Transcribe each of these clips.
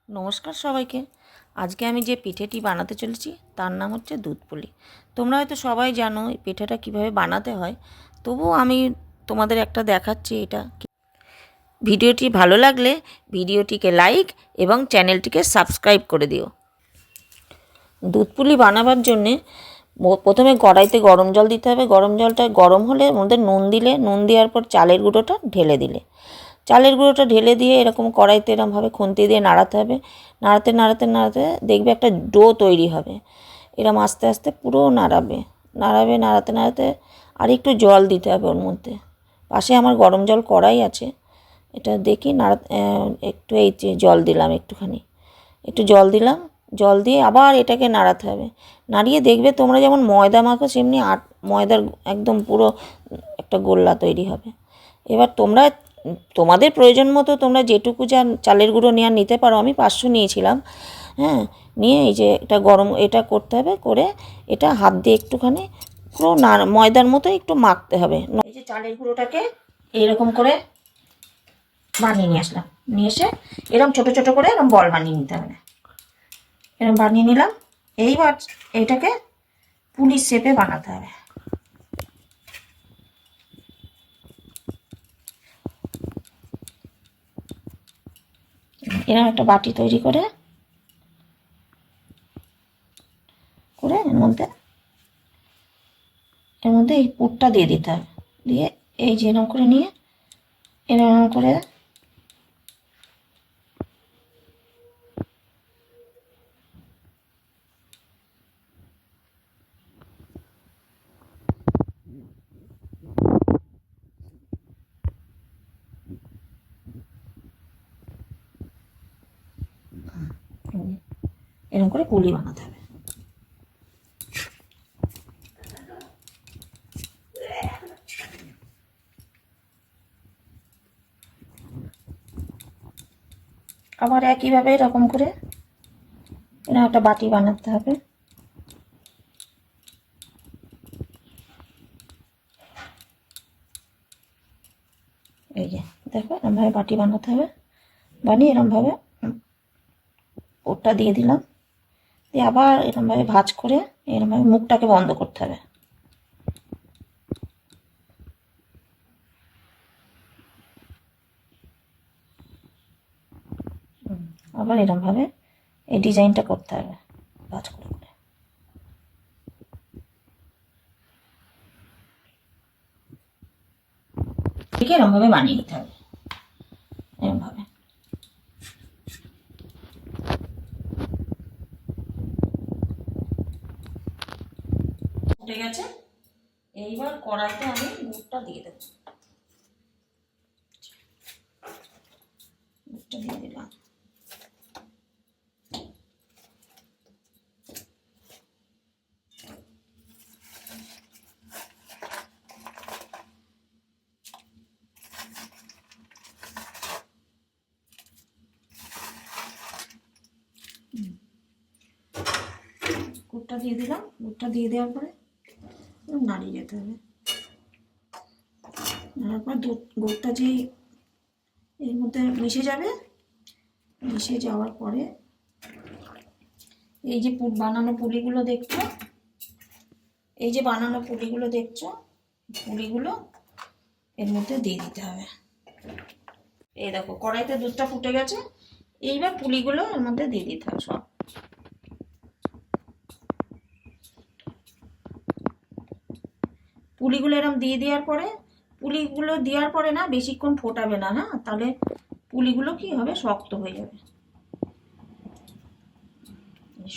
নমস্কার সবাইকে। আজকে আমি যে পিঠেটি বানাতে চলেছি তার নাম হচ্ছে দুধ পুলি। তোমরা হয়তো সবাই জানো এই পিঠেটা কীভাবে বানাতে হয়, তবুও আমি তোমাদের একটা দেখাচ্ছি এটা। ভিডিওটি ভালো লাগলে ভিডিওটিকে লাইক এবং চ্যানেলটিকে সাবস্ক্রাইব করে দিও। দুধ পুলি বানাবার জন্যে প্রথমে কড়াইতে গরম জল দিতে হবে। গরম জলটা গরম হলে ওর মধ্যে নুন দিলে, নুন দেওয়ার পর চালের গুঁড়োটা ঢেলে দিলে, চালের গুঁড়োটা ঢেলে দিয়ে এরকম কড়াইতে এরকমভাবে খুন্তি দিয়ে নাড়াতে হবে। নাড়াতে নাড়াতে নাড়াতে দেখবে একটা ডো তৈরি হবে। এরকম আস্তে আস্তে পুরো নাড়াতে নাড়াতে আর একটু জল দিতে হবে ওর মধ্যে। পাশে আমার গরম জল কড়াই আছে, এটা দেখি একটু এই যে জল দিলাম, একটু জল দিলাম। জল দিয়ে আবার এটাকে নাড়াতে হবে। নাড়িয়ে দেখবে তোমরা যেমন ময়দা মাখো সেমনি ময়দার একদম পুরো একটা গোল্লা তৈরি হবে। এবার তোমাদের প্রয়োজন মতো তোমরা যেটুকু চালের গুঁড়ো নিতে পারো। আমি 500 নিয়েছিলাম। হ্যাঁ, নিয়ে এই যে এটা করতে হবে, করে এটা হাত দিয়ে একটুখানি পুরো ময়দার মতো একটু মাখতে হবে। এই যে চালের গুঁড়োটাকে এইরকম করে বানিয়ে নিয়ে আসলাম, নিয়ে এসে এরকম ছোটো ছোটো করে এরকম বল বানিয়ে নিতে হবে। এরকম বানিয়ে নিলাম। এইবার এইটাকে পুলির শেপে বানাতে হবে। এরকম একটা বাটি তৈরি করে এর মধ্যে এই পুরটা দিয়ে দিতে হবে। দিয়ে এই যে এরকম করে নিয়ে এরকম করে এরকম করে পুলি বানাতে হবে। আবার একইভাবে এরকম করে এরকম একটা বাটি বানাতে হবে। এই যে দেখো এরকমভাবে বাটি বানাতে হবে। বানিয়ে এরকমভাবে ওটা দিয়ে দিলাম। দিয়ে আবার এরকমভাবে ভাঁজ করে এরকমভাবে মুখটাকে বন্ধ করতে হবে। আবার এরকমভাবে এই ডিজাইনটা করতে হবে ভাঁজ করে করে। ঠিক এরকমভাবে বানিয়ে নিতে হবে। এরকমভাবে উঠে গেছে। এইবার কড়াইতে আমি দুধটা দিয়ে দেবো। দুধটা দিয়ে দিলাম। গুড়টা দিয়ে দিলাম। গুড়টা দিয়ে দেওয়ার পরে নাড়িয়ে যেতে হবে। তারপর গুড়টা যে এর মধ্যে মিশে যাবে, মিশে যাওয়ার পরে এই যে বানানো পুলিগুলো দেখছো, পুলিগুলো এর মধ্যে দিয়ে দিতে হবে। এই দেখো কড়াইতে দুধটা ফুটে গেছে। এইবার পুলিগুলো এর মধ্যে দিয়ে দিতে হবে সব। পুলিগুলো এরকম দিয়ে দেওয়ার পরে না বেশিক্ষণ ফোটাবে না, হ্যাঁ, তাহলে পুলিগুলো কি হবে, শক্ত হয়ে যাবে।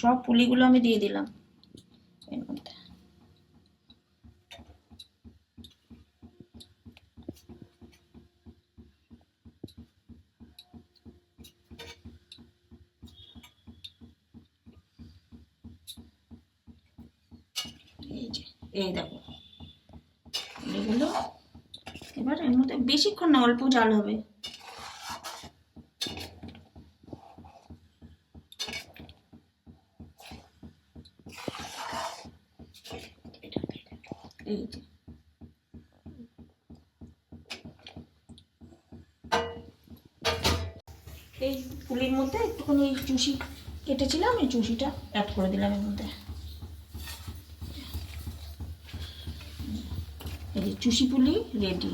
সব পুলিগুলো আমি দিয়ে দিলাম এর মধ্যে। এই দেখো পুলিগুলো। এবার এর মধ্যে বেশিক্ষণ না, অল্প জাল হবে। এই যে এই পুলির মধ্যে একটুখানি এই চুষি কেটেছিলাম, এই চুষিটা অ্যাড করে দিলাম এর মধ্যে। এই যে চুষি পুলি রেডি।